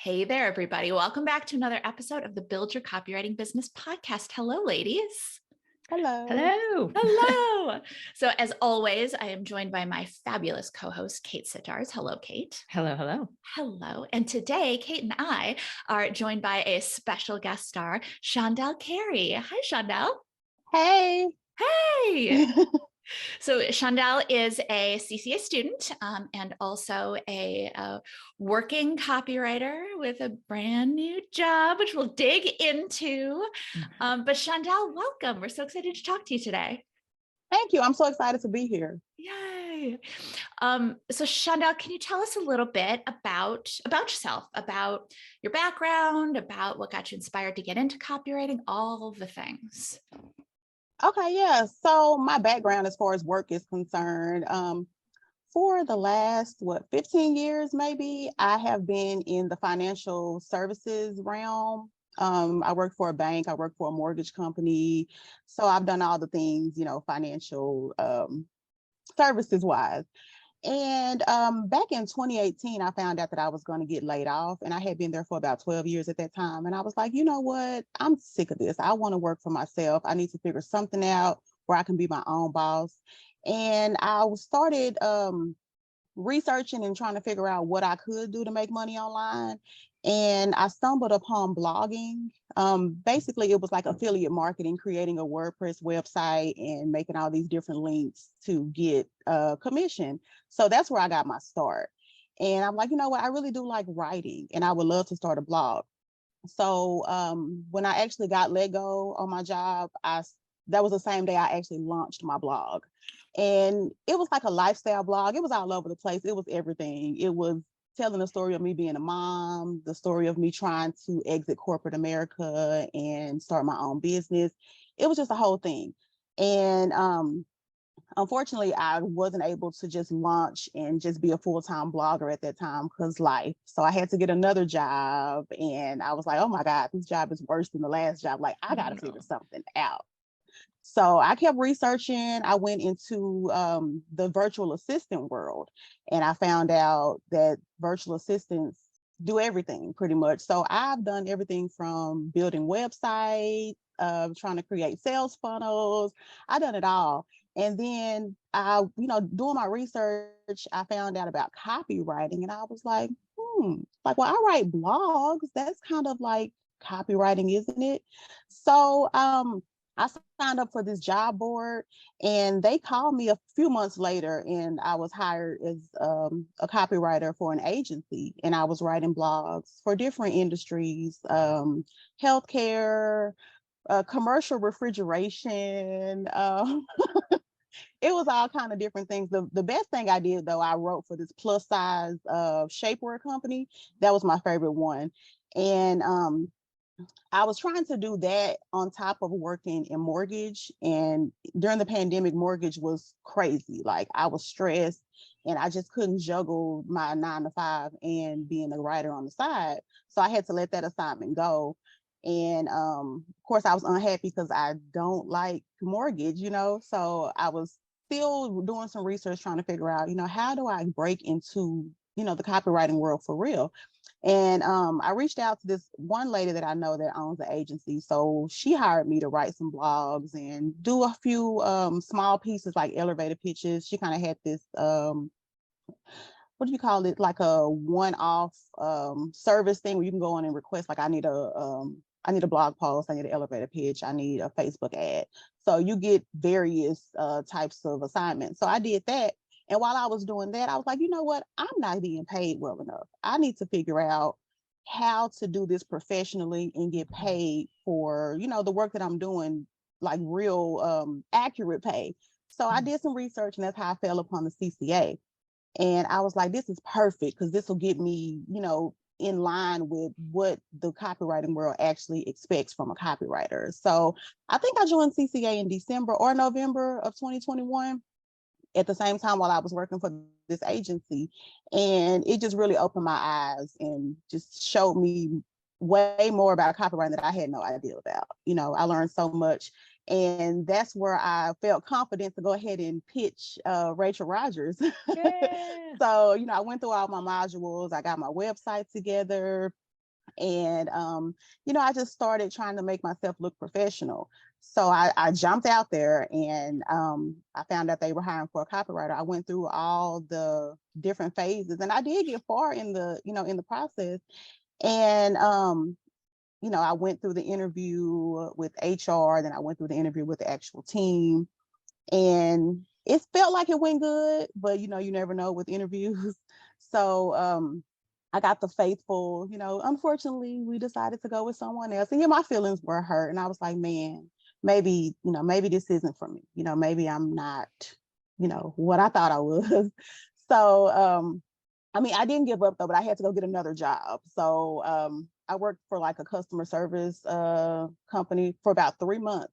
Hey there, everybody. Welcome back to another episode of the Build Your Copywriting Business podcast. Hello, ladies. Hello. Hello. Hello. So as always, I am joined by my fabulous co-host, Kate Sittars. Hello, Kate. Hello, hello. Hello. And today, Kate and I are joined by a special guest star, Chaundell Carey. Hi, Chaundell. Hey. Hey. So Chaundell is a CCA student and also a working copywriter with a brand new job, which we'll dig into. But Chaundell, welcome. We're so excited to talk to you today. Thank you. I'm so excited to be here. Yay. So Chaundell, can you tell us a little bit about yourself, about your background, about what got you inspired to get into copywriting, all the things? Okay, yeah. So my background as far as work is concerned, for the last, 15 years, maybe, I have been in the financial services realm. I work for a bank, I work for a mortgage company. So I've done all the things, financial services wise. And back in 2018, I found out that I was going to get laid off, and I had been there for about 12 years at that time. And I was like, you know what? I'm sick of this. I want to work for myself. I need to figure something out where I can be my own boss. And I started researching and trying to figure out what I could do to make money online. And I stumbled upon blogging. Basically, it was like affiliate marketing, creating a WordPress website and making all these different links to get commission. So that's where I got my start. And I'm like, you know what? I really do like writing and I would love to start a blog. So when I actually got let go on my job, that was the same day I actually launched my blog. And it was like a lifestyle blog. It was all over the place. It was everything. It was telling the story of me being a mom, the story of me trying to exit corporate America and start my own business. It was just a whole thing. And unfortunately, I wasn't able to just launch and just be a full-time blogger at that time because life. So I had to get another job. And I was like, oh my God, this job is worse than the last job. Like, I got to figure something out. So I kept researching. I went into the virtual assistant world, and I found out that virtual assistants do everything pretty much. So I've done everything from building websites, trying to create sales funnels. I've done it all. And then doing my research, I found out about copywriting, and I was like, well, I write blogs. That's kind of like copywriting, isn't it? So I signed up for this job board, and they called me a few months later, and I was hired as a copywriter for an agency, and I was writing blogs for different industries, healthcare, commercial refrigeration. It was all kind of different things. The best thing I did, though, I wrote for this plus size shapewear company. That was my favorite one. And I was trying to do that on top of working in mortgage. And during the pandemic, mortgage was crazy. Like, I was stressed and I just couldn't juggle my 9 to 5 and being a writer on the side. So I had to let that assignment go. And of course, I was unhappy because I don't like mortgage, so I was still doing some research trying to figure out, how do I break into, the copywriting world for real? And I reached out to this one lady that I know that owns the agency. So she hired me to write some blogs and do a few small pieces like elevator pitches. She kind of had this, what do you call it? Like a one-off service thing where you can go on and request, like, I need a blog post, I need an elevator pitch, I need a Facebook ad. So you get various types of assignments. So I did that. And while I was doing that, I was like, you know what? I'm not being paid well enough. I need to figure out how to do this professionally and get paid for, the work that I'm doing, like real accurate pay. So I did some research, and that's how I fell upon the CCA. And I was like, this is perfect because this will get me, in line with what the copywriting world actually expects from a copywriter. So I think I joined CCA in December or November of 2021. At the same time while I was working for this agency. And it just really opened my eyes and just showed me way more about copywriting that I had no idea about. I learned so much. And that's where I felt confident to go ahead and pitch Rachel Rogers. Yeah. So, I went through all my modules. I got my website together. And, I just started trying to make myself look professional. So I jumped out there, and I found out they were hiring for a copywriter. I went through all the different phases, and I did get far in the process. And, I went through the interview with HR, then I went through the interview with the actual team, and it felt like it went good, but you never know with interviews. So I got the faithful, unfortunately we decided to go with someone else. And my feelings were hurt. And I was like, man, maybe this isn't for me. Maybe I'm not, what I thought I was. So I didn't give up though, but I had to go get another job. So I worked for like a customer service company for about 3 months.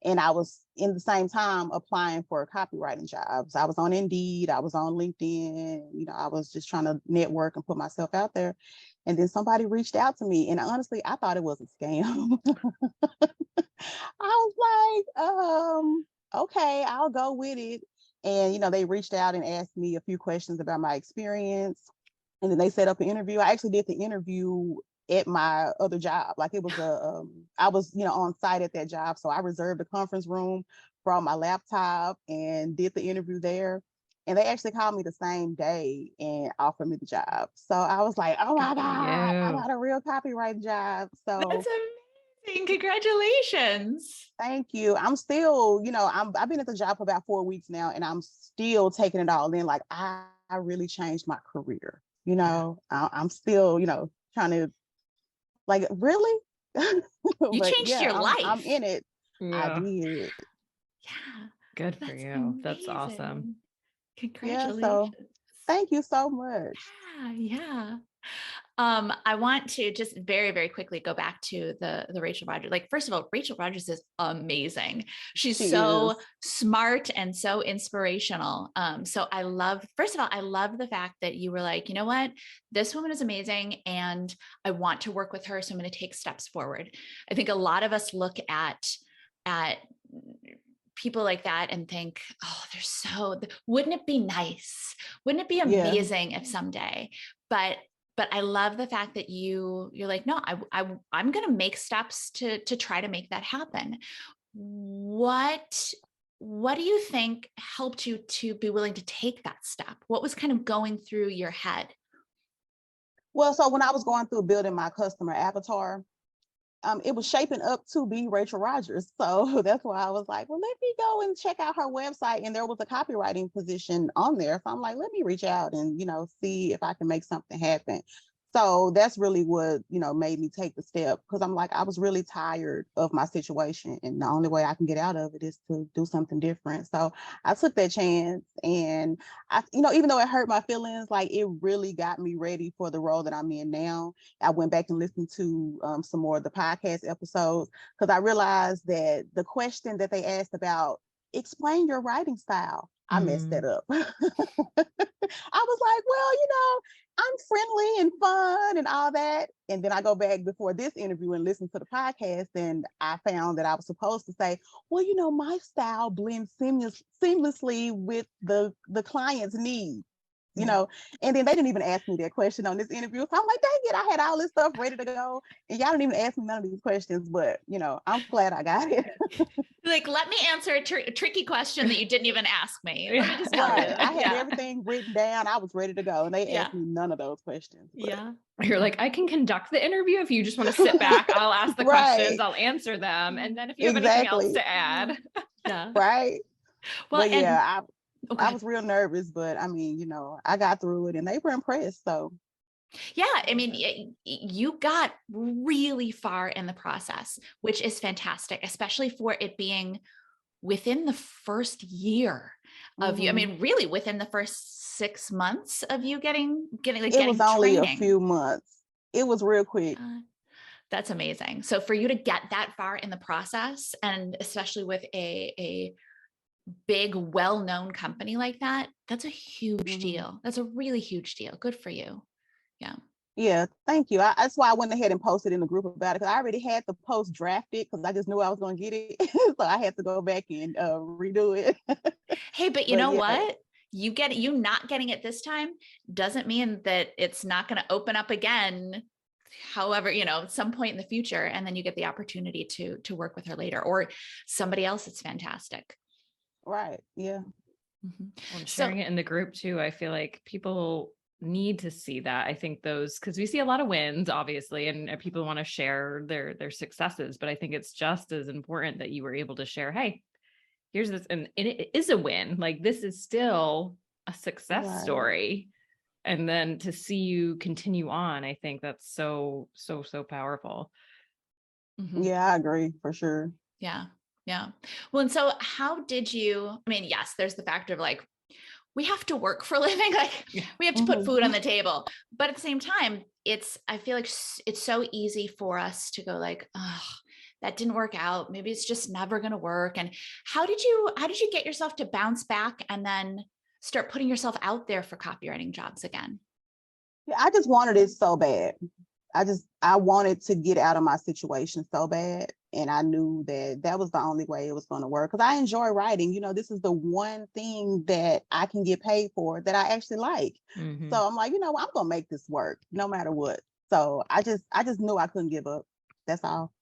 And I was in the same time applying for copywriting jobs. I was on Indeed, I was on LinkedIn, I was just trying to network and put myself out there. And then somebody reached out to me, and honestly, I thought it was a scam. I was like, okay, I'll go with it. And, they reached out and asked me a few questions about my experience. And then they set up an interview. I actually did the interview at my other job. Like it was I was, on site at that job. So I reserved a conference room, brought my laptop, and did the interview there. And they actually called me the same day and offered me the job. So I was like, oh my God, I got a real copyright job. So that's amazing. Congratulations. Thank you. I'm still, I've been at the job for about 4 weeks now, and I'm still taking it all in. Like I really changed my career. I'm still, trying to, like, really? You But changed yeah, your life. I'm in it. Yeah. I did. Yeah. Good for you. Amazing. That's awesome. Congratulations. Yeah, so thank you so much. Yeah. I want to just very, very quickly go back to the Rachel Rogers. Like, first of all, Rachel Rogers is amazing. She's so smart and so inspirational. So first of all, I love the fact that you were like, you know what, this woman is amazing and I want to work with her. So I'm going to take steps forward. I think a lot of us look at people like that and think, oh, wouldn't it be nice? Wouldn't it be amazing if someday, but I love the fact that you're like, no, I'm going to make steps to try to make that happen. What do you think helped you to be willing to take that step? What was kind of going through your head? Well, so when I was going through building my customer avatar, it was shaping up to be Rachel Rogers. So that's why I was like, well, let me go and check out her website. And there was a copywriting position on there. So I'm like, let me reach out and, see if I can make something happen. So that's really what, made me take the step, because I'm like, I was really tired of my situation. And the only way I can get out of it is to do something different. So I took that chance, and I, even though it hurt my feelings, like it really got me ready for the role that I'm in now. I went back and listened to some more of the podcast episodes, because I realized that the question that they asked about, explain your writing style, I messed that up. I was like, well, I'm friendly and fun and all that. And then I go back before this interview and listen to the podcast, and I found that I was supposed to say, well, my style blends seamlessly with the client's needs. And then they didn't even ask me that question on this interview. So I'm like, dang it, I had all this stuff ready to go, and y'all didn't even ask me none of these questions, but I'm glad I got it. Like, let me answer a tricky question that you didn't even ask me. Let me just tell Right. you. I had everything written down. I was ready to go, and they asked me none of those questions. But. Yeah. You're like, I can conduct the interview. If you just want to sit back, I'll ask the questions, I'll answer them. And then if you have anything else to add. Yeah. Right. Well, but yeah, I was real nervous, but I got through it, and they were impressed. So yeah, I mean, you got really far in the process, which is fantastic, especially for it being within the first year of you. I mean, really within the first 6 months of you getting it was only training. A few months. It was real quick. That's amazing. So for you to get that far in the process, and especially with a big, well-known company like that, that's a huge deal. That's a really huge deal. Good for you. Yeah. Yeah, thank you. That's why I went ahead and posted in the group about it, because I already had the post drafted, because I just knew I was going to get it. So I had to go back and redo it. Hey, but you know what? You not getting it this time doesn't mean that it's not going to open up again however, some point in the future, and then you get the opportunity to work with her later, or somebody else. It's fantastic. Right. Yeah. Well, and sharing it in the group too. I feel like people need to see that. I think because we see a lot of wins, obviously, and people want to share their successes, but I think it's just as important that you were able to share, hey, here's this, and it is a win. Like, this is still a success story. And then to see you continue on, I think that's so powerful. Yeah, I agree for sure. Yeah. Yeah. Well, and so how did you, yes, there's the factor of like, we have to work for a living. Like we have to put food on the table, but at the same time, I feel like it's so easy for us to go like, oh, that didn't work out. Maybe it's just never going to work. And how did you get yourself to bounce back and then start putting yourself out there for copywriting jobs again? Yeah, I just wanted it so bad. I wanted to get out of my situation so bad. And I knew that was the only way it was going to work, because I enjoy writing. This is the one thing that I can get paid for that I actually like. So I'm like, I'm going to make this work no matter what. So I just knew I couldn't give up. That's all.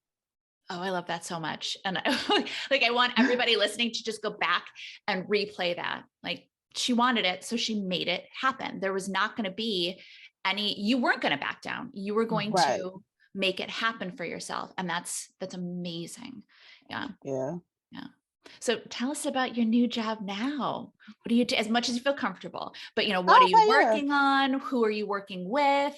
Oh, I love that so much. And I want everybody listening to just go back and replay that. Like, she wanted it, so she made it happen. There was not going to be you weren't going to back down. You were going to make it happen for yourself. And that's amazing. Yeah. Yeah. Yeah. So tell us about your new job now. What do you do, as much as you feel comfortable, but what are you working on? Who are you working with?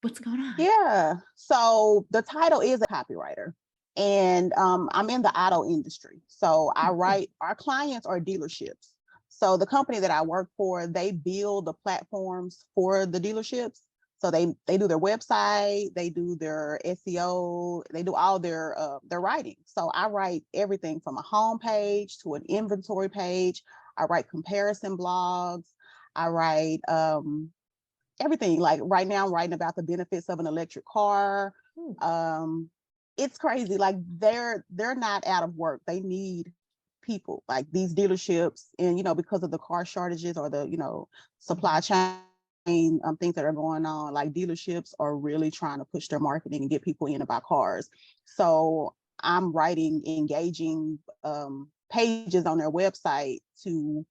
What's going on? Yeah. So the title is a copywriter, and I'm in the auto industry. So I write, our clients are dealerships. So the company that I work for, they build the platforms for the dealerships. So they do their website, they do their SEO, they do all their writing. So I write everything from a home page to an inventory page. I write comparison blogs. I write everything. Like right now I'm writing about the benefits of an electric car. It's crazy. Like they're not out of work. They need people, like these dealerships, and because of the car shortages or the supply chain things that are going on, like dealerships are really trying to push their marketing and get people in to buy cars. So I'm writing engaging pages on their website to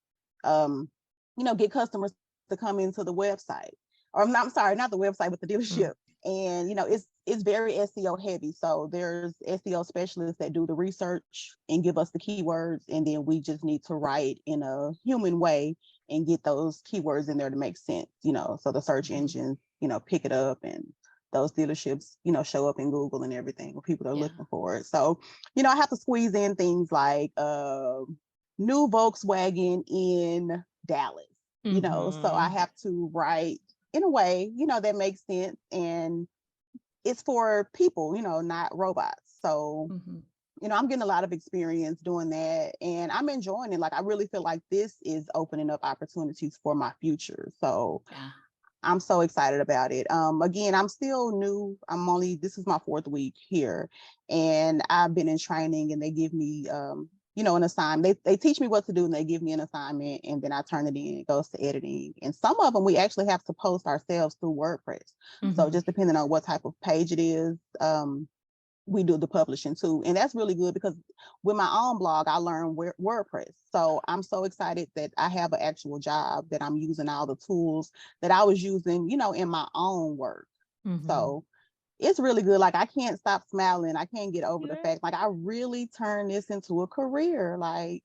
get customers to come into the website, or I'm sorry, not the website, but the dealership. And it's very SEO heavy. So there's SEO specialists that do the research and give us the keywords, and then we just need to write in a human way and get those keywords in there to make sense, so the search engines, pick it up, and those dealerships, show up in Google and everything when people are looking for it. So, I have to squeeze in things like new Volkswagen in Dallas, so I have to write in a way, that makes sense. And it's for people, not robots. So, I'm getting a lot of experience doing that, and I'm enjoying it. Like, I really feel like this is opening up opportunities for my future. So I'm so excited about it. Again, I'm still new. This is my 4th week here, and I've been in training, and they give me, an assignment. They teach me what to do, and they give me an assignment, and then I turn it in. It goes to editing. And some of them we actually have to post ourselves through WordPress. So just depending on what type of page it is, we do the publishing too. And that's really good, because with my own blog, I learned WordPress. So I'm so excited that I have an actual job, that I'm using all the tools that I was using, in my own work. So it's really good. Like, I can't stop smiling. I can't get over the fact, like, I really turned this into a career. Like,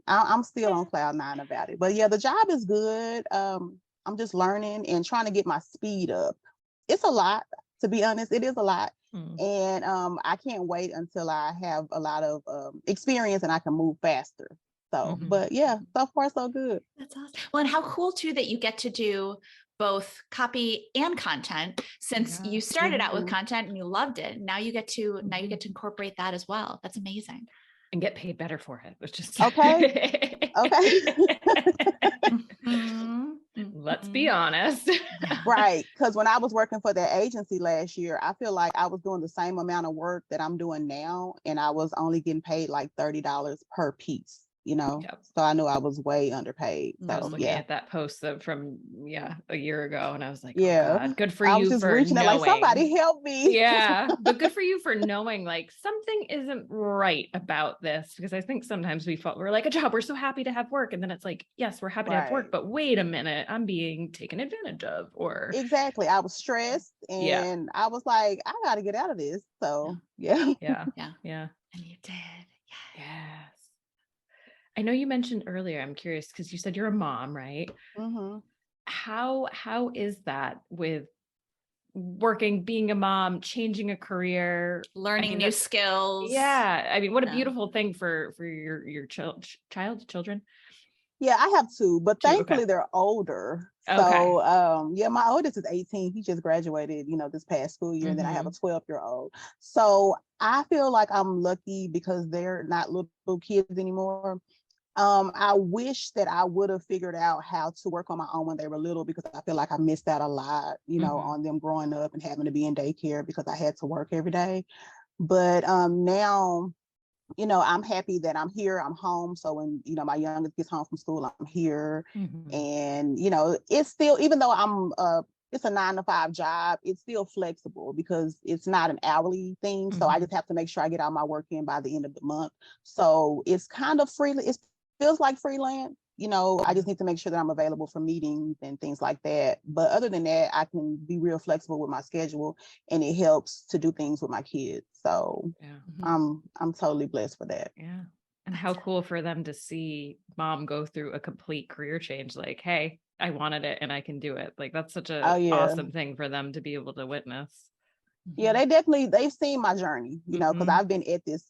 I'm still on cloud 9 about it. But the job is good. I'm just learning and trying to get my speed up. It's a lot, to be honest. It is a lot. And I can't wait until I have a lot of experience and I can move faster. So, but so far so good. That's awesome. Well, and how cool too that you get to do both copy and content, since you started out with content and you loved it. Now you get to incorporate that as well. That's amazing. And get paid better for it, which is okay. Let's be honest. Right. Because when I was working for that agency last year, I feel like I was doing the same amount of work that I'm doing now, and I was only getting paid like $30 per piece. Yep. So I knew I was way underpaid. I was So looking at that post from a year ago, and I was like, oh yeah, God, good for I was you just for reaching out like, knowing. somebody help me. Yeah, but good for you for knowing like something isn't right about this, because I think sometimes we're like a job, we're so happy to have work, and then it's like, yes, we're happy to have work, but wait a minute, I'm being taken advantage of. Or exactly, I was stressed and I was like, I got to get out of this. So yeah. And you did. Yes. I know you mentioned earlier, I'm curious because you said you're a mom, right? Mm-hmm. How is that with working, being a mom, changing a career, learning new skills? Yeah. I mean, what a beautiful thing for your children. Yeah, I have two, but thankfully they're older. So my oldest is 18. He just graduated, this past school year. And then I have a 12-year-old. So I feel like I'm lucky because they're not little kids anymore. I wish that I would have figured out how to work on my own when they were little, because I feel like I missed out a lot, on them growing up and having to be in daycare because I had to work every day. But now, I'm happy that I'm here, I'm home. So when, my youngest gets home from school, I'm here. And, it's still, even though it's a 9-to-5 job, it's still flexible because it's not an hourly thing. So I just have to make sure I get all my work in by the end of the month. So it's kind of free. It feels like freelance. I just need to make sure that I'm available for meetings and things like that. But other than that, I can be real flexible with my schedule, and it helps to do things with my kids. So I'm totally blessed for that. Yeah. And how cool for them to see mom go through a complete career change. Like, hey, I wanted it and I can do it. Like, that's such a awesome thing for them to be able to witness. Yeah, they've seen my journey, because I've been at this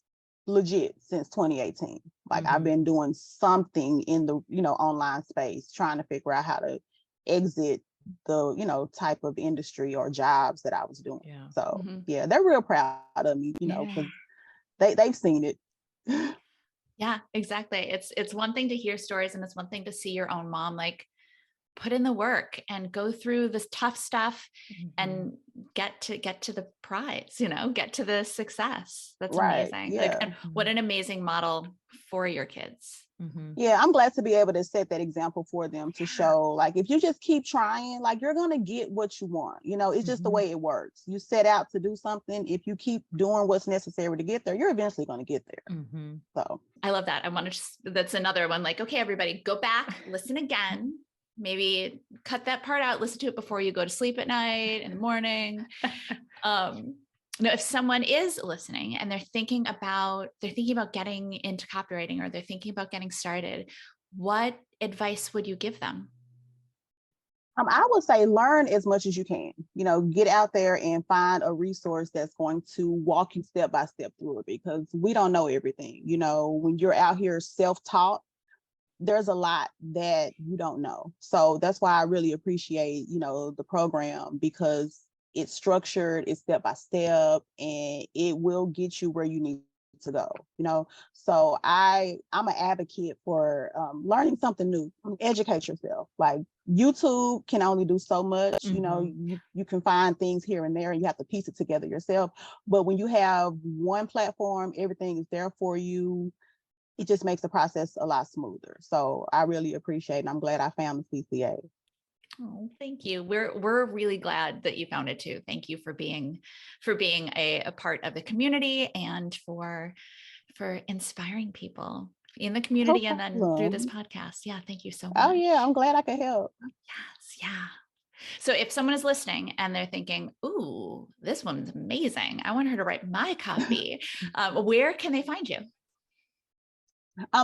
legit since 2018. Like I've been doing something in the, online space, trying to figure out how to exit the, type of industry or jobs that I was doing. Yeah. So they're real proud of me, because they've seen it. Yeah, exactly. It's one thing to hear stories, and it's one thing to see your own mom like put in the work and go through this tough stuff and get to the prize, get to the success. That's amazing. Yeah. Like, and what an amazing model for your kids. Yeah, I'm glad to be able to set that example for them, to show, like, if you just keep trying, like, you're going to get what you want. It's just the way it works. You set out to do something. If you keep doing what's necessary to get there, you're eventually going to get there. So I love that. I want to that's another one. Like, okay, everybody go back, listen again, maybe cut that part out, listen to it before you go to sleep at night, in the morning. If someone is listening and they're thinking about getting into copywriting, or they're thinking about getting started, what advice would you give them? I would say learn as much as you can, get out there and find a resource that's going to walk you step by step through it, because we don't know everything. When you're out here self-taught, there's a lot that you don't know. So that's why I really appreciate, the program, because it's structured, it's step by step, and it will get you where you need to go. So I'm an advocate for learning something new. Educate yourself. Like, YouTube can only do so much. You can find things here and there, and you have to piece it together yourself. But when you have one platform, everything is there for you. It just makes the process a lot smoother. So I really appreciate it, and I'm glad I found the CCA. Oh, thank you. We're really glad that you found it too. Thank you for being a part of the community, and for inspiring people in the community and then through this podcast. Yeah. Thank you so much. Oh yeah. I'm glad I could help. Yes. Yeah. So if someone is listening and they're thinking, ooh, this one's amazing, I want her to write my copy, where can they find you?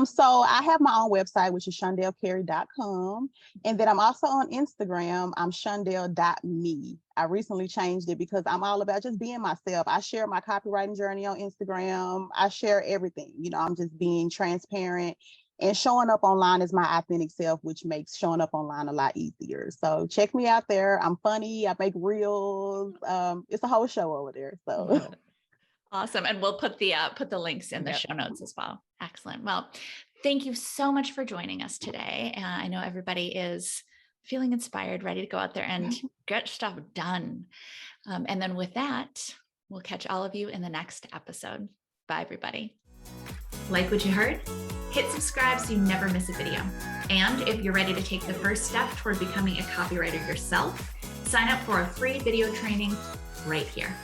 So I have my own website, which is chaundellcarey.com. And then I'm also on Instagram. I'm chaundell.me. I recently changed it because I'm all about just being myself. I share my copywriting journey on Instagram. I share everything. I'm just being transparent, and showing up online is my authentic self, which makes showing up online a lot easier. So check me out there. I'm funny. I make reels. It's a whole show over there. So awesome. And we'll put the links in the show notes as well. Excellent. Well, thank you so much for joining us today. I know everybody is feeling inspired, ready to go out there and get stuff done. And then with that, we'll catch all of you in the next episode. Bye, everybody. Like what you heard? Hit subscribe so you never miss a video. And if you're ready to take the first step toward becoming a copywriter yourself, sign up for a free video training right here.